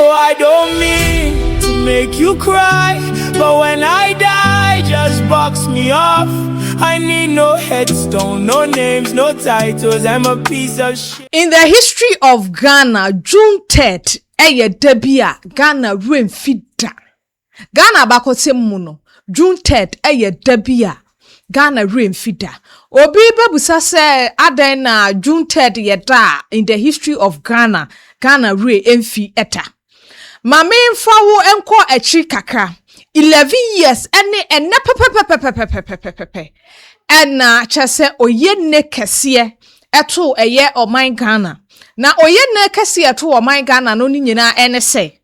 No, I don't mean to make you cry, but when I die, just box me off. I need no headstone, no names, no titles. I'm a piece of shit. In the history of Ghana, June 3rd, Debia, Ghana rain fida. Ghana bakose muno. June 3rd, Debia, Ghana rain fida. Obi bebusa se aden na June 3rd yeda in the history of Ghana, Ghana rain enfi eta. Mame mfawo enko echi kakra. 11 years ene pepepepepepepepepepe. Ena chese oye ne kese eto eye oman Ghana. Na oye ne kese eto oman Ghana no ni nyina ene se.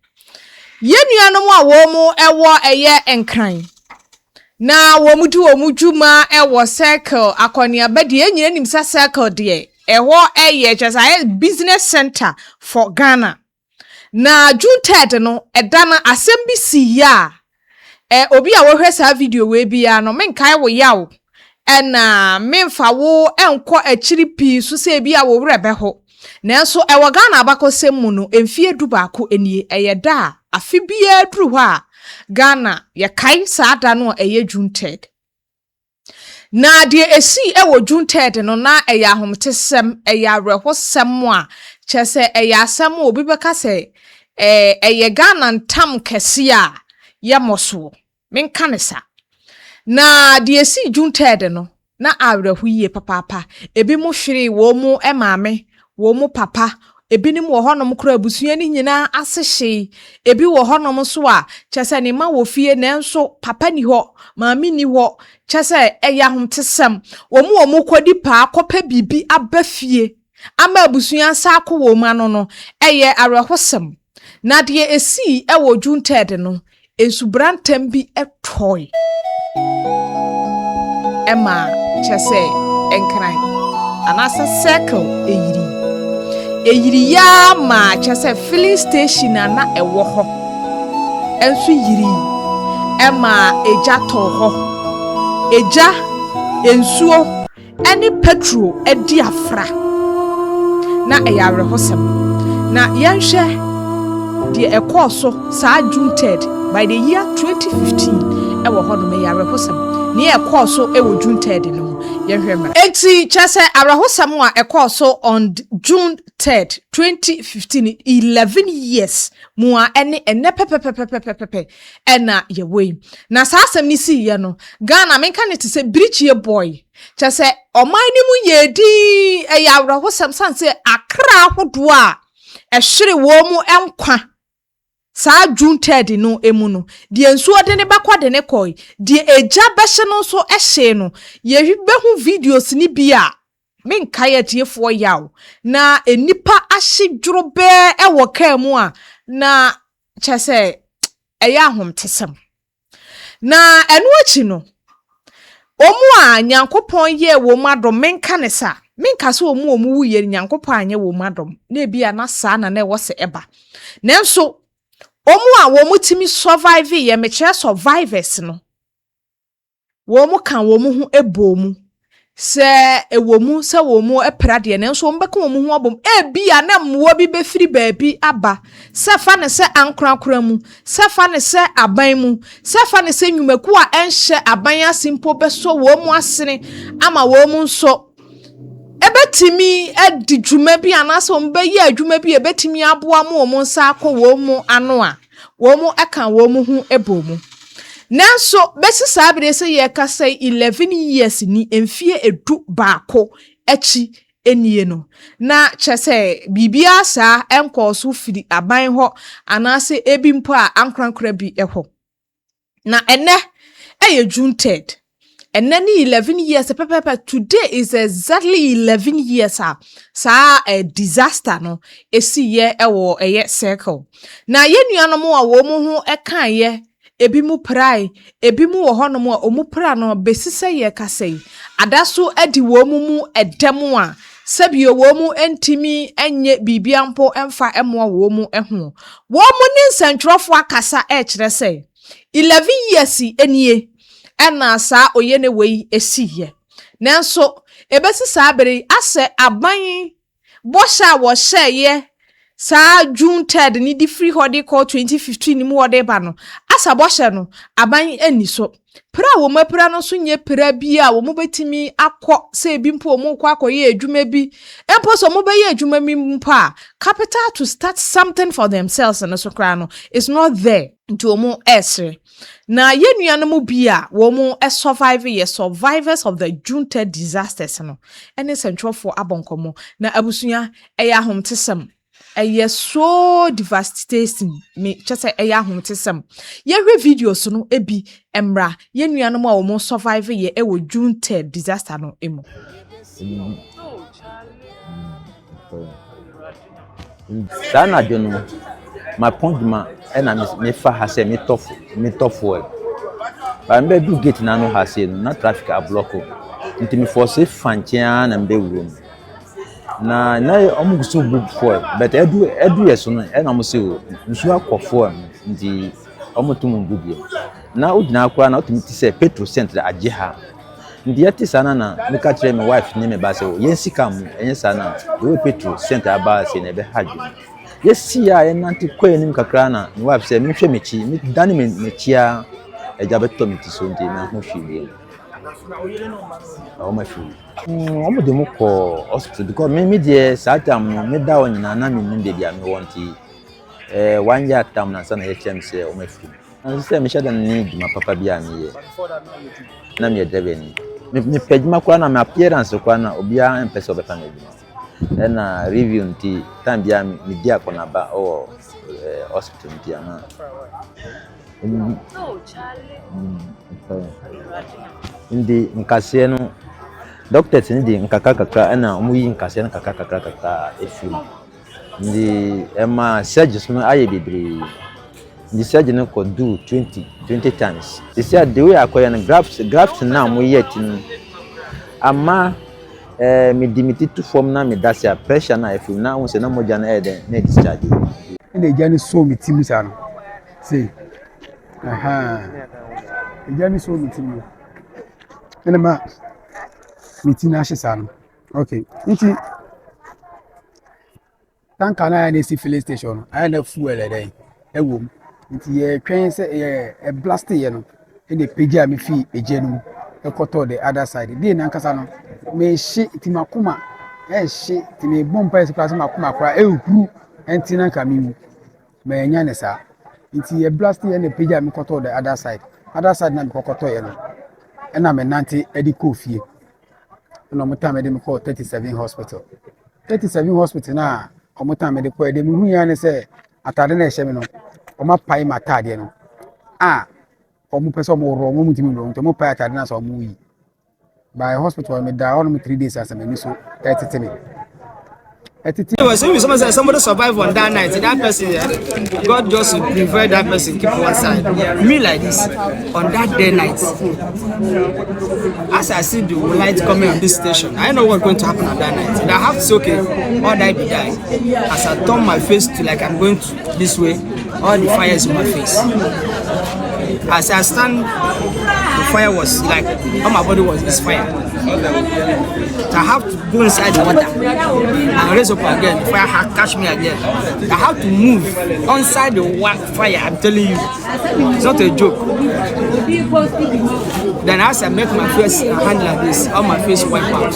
Ye nuanom a wo mu ewo eye enkran. Na wo mu du omudwuma ewo circle akonia bede enyina nim sa circle de ewo eye chese business center for Ghana. Na June 3rd no edana assembi si ya obi a wo hwesa video we bia no menkai wo yawo na memfa wo enko akiri pi so se bia wo wrebe ho nanso ewo Ghana abakosem mu no emfie du baako enie eyeda afi bia duru ho a Ghana ye kai saada no eye June 3rd na de esi ewo June 3rd no na eya homtesem eya rehosem a chese eya asem obi beka se eye Ghana ntam kese a ye moso menka ne sa na de esi June 3rd no na awrahuye papa ebi mo hwere wo mu emaame wo mu papa ebi nim wo honom kura abusua ni nyina asehye ebi wo honom so a chese ne ma wo fie nanso papa ni ho maame ni ho chese eya homtesem wo mu kwadi pa akopa bibi abafie ama abusua sa akọ wo mu ano no eye arehosem na de esi ewo June 3rd no ensubrantem bi etoy Emma chese enkran anasa circle eyiri ya ma chese filling station na ewo ho ensu yiri Emma eja to ho eja ensuo eni petrol edi afra na eyare hosem na yanhwe the ekoso sa June 3rd by the year 2015 ewo hono me yare hosem ne ekoso ewo June 3rd no yehwema enti chese arahosem a ekoso on June 3rd 2015 11 years mua ene pepepepepepepe ena yewe na sa asem ni si ye no Ghana menka ne se bridge ye boy chese oman ni mu yedi arahosem sanse akra hodo a ehwere wo mu enkwa sa June 3rd no emu no de ensuo de ne bakwade ne koi de eja behye no so ehye no ye behu videos ni bia menka ye tiefo yaw na enipa ahye dwuro be ewo ka mu a na chese eya ahomtesem na enu achi no omu a nyankopon ye wo madom menka ne sa menka so omu wuye nyankopon anye wo madom na bia na sa na na wose eba nanso omu a wo mutimi survive ye meche survivors no wo mu kan wo mu hu ebomu se ewomu se wo mu eprade nanso wo mbeka wo mu hu obom bia na mwo bi befiri baabi aba se fa ne se ankorakora mu se fa ne se aban mu se fa ne se nwumaku a enhye aban asimpo beso wo mu asene ama wo mu nso ebetimi edi dwuma bi anase ombe ye adwuma bi ebetimi aboa mu wo nsa akọ wo mu ano a wo mu aka wo mu hu ebomu nanso besi sabire se ye ka say 11 years ni emfie edu baako echi enie no na chese bibia sa enko so firi aban ho anase ebi mpo a ankrankra bi eho na ene June 3rd and then 11 years today is exactly 11 years sa a disaster no esi ye ewo eye circle na ye nuanom a wo mu ho eka ye ebi mu prai ebi mu wo honom a omu pra no besise ye kasei adaso adi wo mu edem a sabio wo mu entimi enye bibia mpo emfa emo wo mu eho wo mu ni nsantwrofo akasa e kire sei 11 years enie ena sa oyene wei esiye nanso ebesi sa abere ase aban bosha wo hyeye Sa June 3rd ni di free holiday call 2015 ni mu holiday ba no. Asa bohye no aban ani so. Pra wo mapra no so nye pra bi a wo betimi akọ se bi mpo wo kọ akoye adwuma bi. Empo so mo be ye adwuma mi mpo a capital to start something for themselves and so kra no is not there to mo esre. Na ye nuanom bi a wo mo survive ye survivors of the June 3rd disasters no. Ene central for abonkomo na abusua eya homtesem. So devastating me just say eya homtesem. Ye hwe videos no ebi emra ye nuanom a wo mo survive ye e wo June 3rd disaster no emo. Sana jono my point ma e na me fa ha se me tofu ba mbe du gate na no ha se na traffic a block nti me force fanchia na mbe wuro na omuguso book for but edu yeso no e na mo se o nsu akofo nti omutum ngudie na udina akwa na otumiti se petrol center ajeha ndi yati sana na meka kire me wife ni me ba se o yensika mu enye sana we petrol center aba se na be haje yesi ya enanti kwa nim kakra na me wife se me hwe mechi me dani mechia eja beto miti so ndi na ho hwide o ma hwide omo de mo ko hospital because me de satam no me da onyina na me nim de bia me wonti 1 year tam na sana hm se o ma hwide na se me shada ni duma papa bia me ye na me debe ni me pejuma kwa na my appearance kwa na obia empese obeta na duma na review nti time bia me dia kona ba o hospital nti ana ndi nkase no doctors ni di nkaka na omuyi nkase na kaka efi ndi ema surgeons no aye bebre ndi surgeon no ko do 20 times they said the way akoya na grafts na omuyi tin ama me dimiti to form na me dasia pressure na efi na won se na moja na eden na discharge ene jani so mi timu sa no say aha jani so mi timu ene ma meeting na shisano okay nti tanka na ya na si filling station aya na fuel dey ewo nti ye twen se ye blast ye no e dey page me fi eje no e koto the other side dey na nkasa no me hye ti makoma e hye ti me bompa ese class makoma kra e huru enti na ka mi me nya ne sa nti ye blast ye na page me koto the other side na me koto ye no e na me nanti e di kofie no mutame de me call 37 hospital na omutame de ko de mu ya ne se atade na ehye me no oma pai matade no omu pese omu ro omu mutimi ro nto mo pai atade na so omu yi by hospital me da on 3 days as me so 30 me Somebody survived on that night. That person, God just preferred that person keep one side. Me like this on that day night. As I see the light coming on this station, I know what's going to happen on that night. And I have to say, okay, all die be die. As I turn my face to like I'm going to this way, all the fire is in my face. As I stand, the fire was like all my body was this fire. So I have to go inside the water and raise up again. The fire catch me again. I have to move inside the fire. I'm telling you, it's not a joke. Then as I make my face hand like this, all my face wipe out.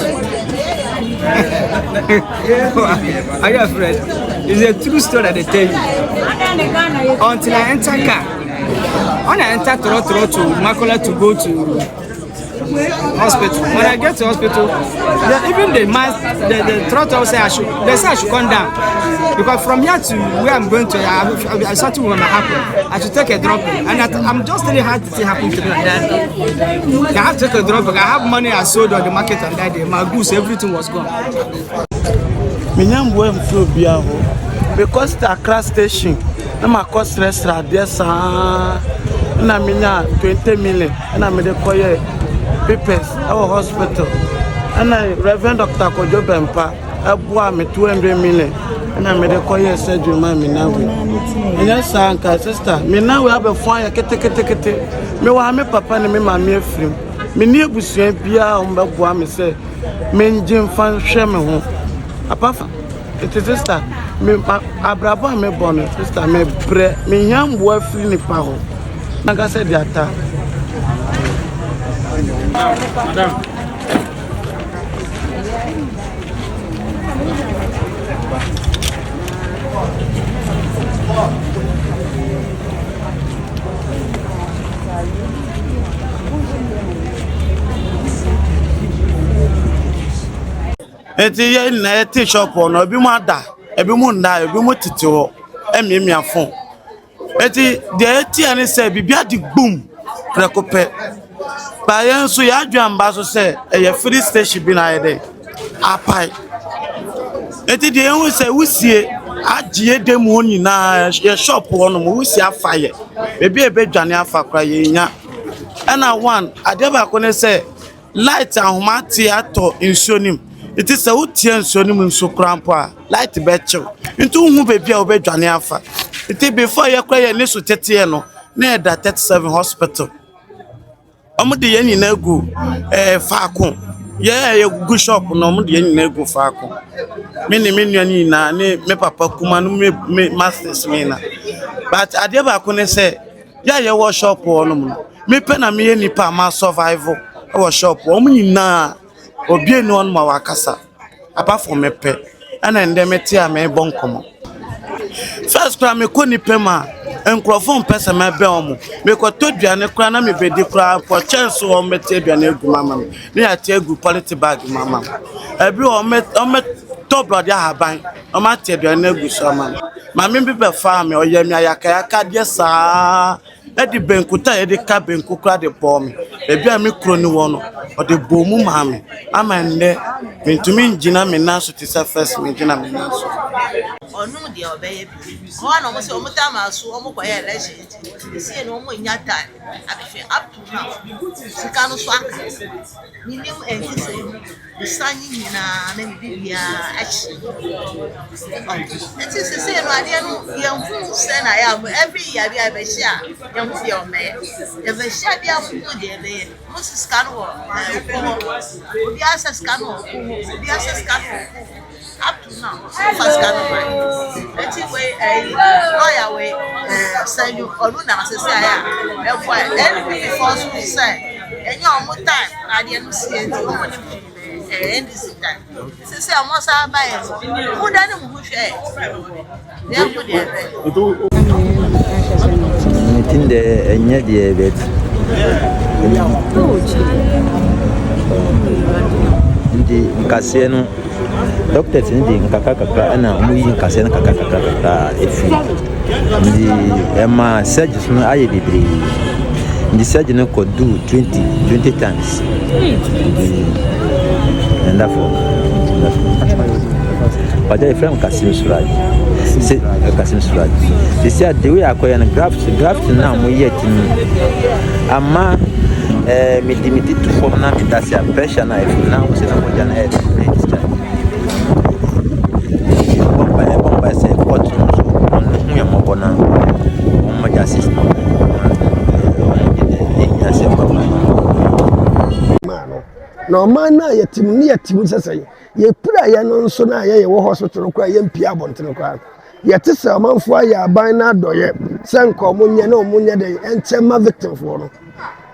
Are you afraid? It's a true story that they tell you. Until I enter car. When I enter Toro to Makola to go to hospital, when I get to hospital, even the throttle say I should come down because from here to where I'm going to, something will happen. I should take a drop, and I'm just telling how it happened to me like that. I have to take a drop because I have money I sold on the market on that day. My goods, everything was gone. Because the class station, my cost restaurant there, na minya 20 million, and I made a coyer papers our hospital, and I Reverend Dr. Kojo Bempa, I bought me 200 million, and I made a coyer surgery, my Minawi. And yes, uncle, sister, me now we have a fire, kete. Me wa me papa and me mammy free. Me near Busia, Bia, Buami say, men Jim fan shame home. Apart It is sister. Me abrabo me born sister me bre me yam wo afiri ni pa ho. Na ga say the ata. Madam. Eti ye na eti shop on obi mu ada ebi mu nda ebi mu tete ho emiamia fon eti de eti ani se bibia di boom prekope ba yen so ya adwamba so se eye free station bi na ye de apai eti de yen se wusie agie dem ho nyina ye shop ho no wusie afaye bebi ebedwane afa kra ye nya na one adeba ko ne se light ahomate ato insuonim. It is a wood so nim so crampa, light betcho. Into whom baby obey Johnny Alpha. It is before you cry a nisso tetiano, near that 37 hospital. Omudi any nego, Falcon. Yeah, a good shop, no mudi any nego Falcon. Many na me papa Kuman me masters mina. But I never couldn't say, yeah, you was shop or no. Me pen a me any pa ma survival. I was shop, woman na. Obi enu on ma wakasa apart from me pe ana ende meti a me bon komo first kra me ko ni pe ma enkrofon pese me be omo me ko to duane kra na me bedi kra for chance o meti duane egu mama me ya ti egu quality bag mama ebi o me to blood ya haban o ma ti duane egu so mama ma me be fa me o ye mi ayaka de sa edi benkuta edi ka benku kra de bom ebi a me kro ni wo no o de bomu maame amande mentumi ngina me naso ti sa first me ngina me naso onu de obeye bi ho na mo se o muta maso o mo koye election se no mo nya time abefe up to now sika no so aka minim enti se bisanyi nyina na bibia action enti se no ade no yemfu se na ya every year bi abehia yemfu ye o me e behia dia mu de be Moses Kano, the access Kano, the access Kano, up to now, first Kano, let's way a lawyer way, send you or Luna, as I say, anything false we say, and your more time, I didn't see it, and this time. Since I must have by who done who share, they are good. Meeting the enya de bet ndi nkase no doctors ndi nkaka na muyi nkase na kaka efi ndi ema surgeons no aye bebre ndi surgeon no could do 20 times and therefore but I from Kasim Suraj say Kasim Suraj they said the way akoya na graft na mo yet ama me to form na me that's a pressure na if now say na mo jana head bomba say what so on ya mo bona on ma assist no man na yetim sesay ye pira ye no nso na ye wo hospital kwa ye mpia abonten kwa ye tese amanfo ya aban na doye senko munye na munye de enchema victim for no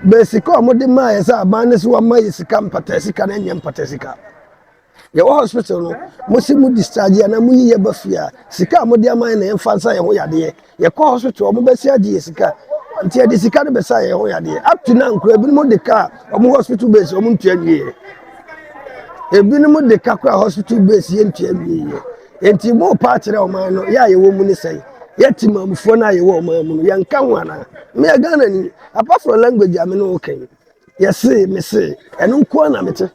basically omode ma ye sa aban ne so ma ye sika mpata sika na nye mpata sika ye wo hospital no musimu discharge na muyi ye bafia sika amode aman na emfansa ye ho yade ye ko hospital omo besi ade sika nti ade sika ne besa ye ho yade up to now nkura bi mo de ka omo hospital base omo ntua nwie ebinum de kakra hospital base ye ntua nwie enti mo pa kire oman no ya ye wo mu ni sei yetimamfo na ye wo oman mu no ye nka ho ana me Ghana ni apart from language am no okay yes me say eno nko na mete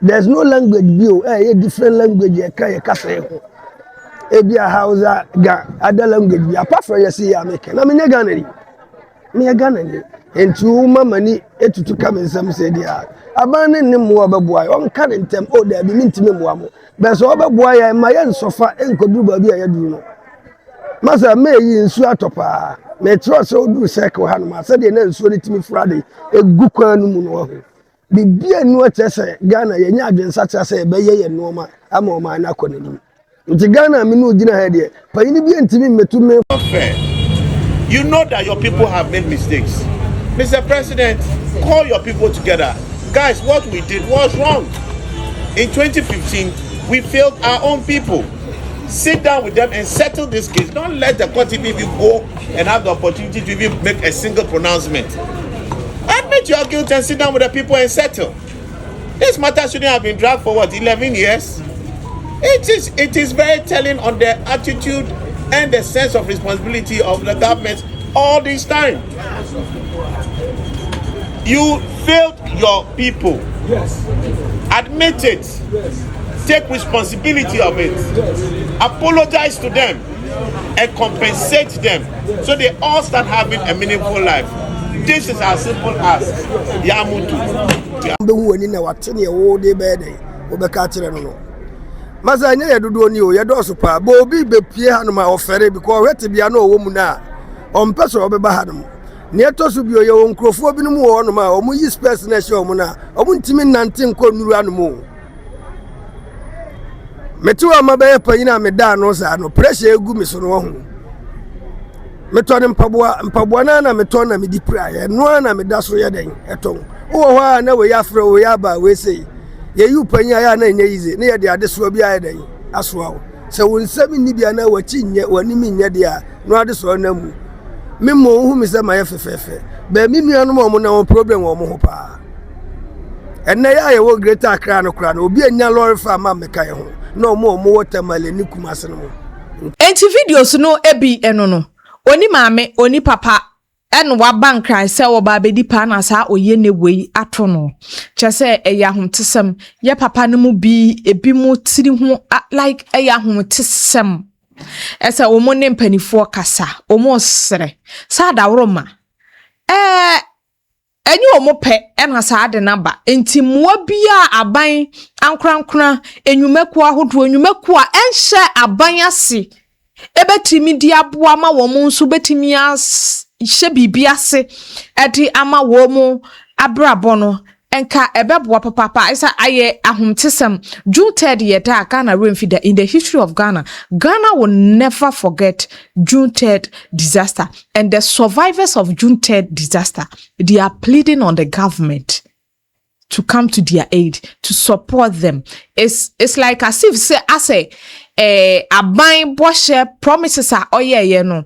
there's no language bio ye different language ye ka ye kasa ye ho ebia Hausa ga other language bi apart from yes ya make na me Ghana ni me Ghana ni enti mama ni etutu ka me nsam se dia aban ne ne mo obeboa on ka ne ntem o da bi mintime mo amo be so obeboa ya ma ye nsofa enkodu ba bi ya duru no masa me yi nsu atopa me trust o du circle ha no ma se de na nsu ni timi frade egu kwan no mu no ho bibia nu atese Ghana ye nya adwensa tese be ye no ma ama o ma na konani nti Ghana me no gina ha de panyini bi ntimi metu me fair. You know that your people have made mistakes. Mr. President, call your people together. Guys, what we did was wrong. In 2015, we failed our own people. Sit down with them and settle this case. Don't let the court even go and have the opportunity to even make a single pronouncement. Admit your guilt and sit down with the people and settle. This matter shouldn't have been dragged for what, 11 years? It is very telling on the attitude and the sense of responsibility of the government all this time. You failed your people. Yes. Admit it. Yes. Take responsibility of it. Apologize to them and compensate them so they all start having a meaningful life. This is as simple as Yamutu. behu ani na watene ye wo de be den wo be ka kire no no masa nya ye dodo ni o ye do so pa bo obi be pie ha no ma ofere because wete bia na owo mu na on person obe ba ha no ne to so bi o ye won krofo bi no mu wo no ma o mu yi space na she o mu na o mu ntimi nante nko nuru anu mu metu ama be ye panyina me da no sa no pressure egu mi so no ho meto ne mpaboa na meto na me di prayer no na me da so ye den eton wo ho na we afre we aba we say ye yu panya ya na nya yize ne ye de ade so bi aye den aso awo se won nsami ni bia na wachi nye wani mi nya de a no ade so na mu me mo hu mi se ma ye fefefe ba mi nua no mo na won problem wo mo ho pa enne ya ye wo Greater Accra no kra no obi anya lorry fa ma me kai ho no mo watermele ni kumase no mo enti videos no ebi eno no oni maame oni papa eno wa bankran se wo ba bedi pa na sa oye ne wei ato no chese eya homtesem ye papa no mu bi ebi mu tiri ho like eya homtesem esa wo mo ne mpanifo kasa wo mo sere sa da woroma enyi wo mo pe ena sa ade naba enti moa bia aban ankrankra enyumeku ahodo enyumeku a enhye aban ase ebetimi di aboa ma wo mo nso betimi hye bibia ase edi ama wo mo abrabo no enka ebeboa papa isa aye ahomtesem June 3rd year da Ghana rainfida in the history of Ghana will never forget June 3rd disaster, and the survivors of June 3rd disaster, they are pleading on the government to come to their aid, to support them. It's like as if say aban boshe promises are oye no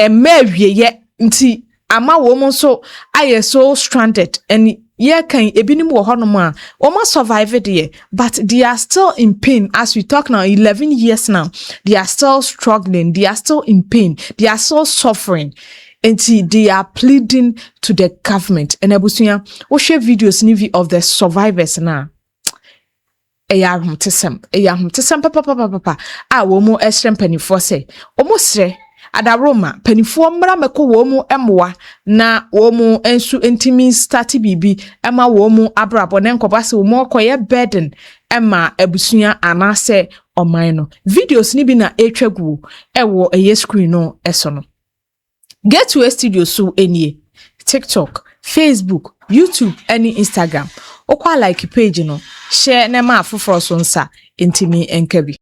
mewie ye nti ama woman so I so stranded and yeah can ebinim wo honom a woma survive there, but they are still in pain. As we talk now 11 years now, they are still struggling, they are still in pain, they are still suffering. And they are pleading to the government. And Abusuya, we share videos of the survivors now. Eya humtesem papa womo esrem panifo se omo sre adaroma panifo mra meko womo emwa na womo ensu entimi start bibi ema womo abrabo ne nkoba se womo koye burden ema abusuya anase oman no videos ni bi na etwagu ewo eye screen no eso no Getway Studio so enie TikTok, Facebook, YouTube, any Instagram. Okwa like page no share na ma afoforo so nsa entimi enkabi.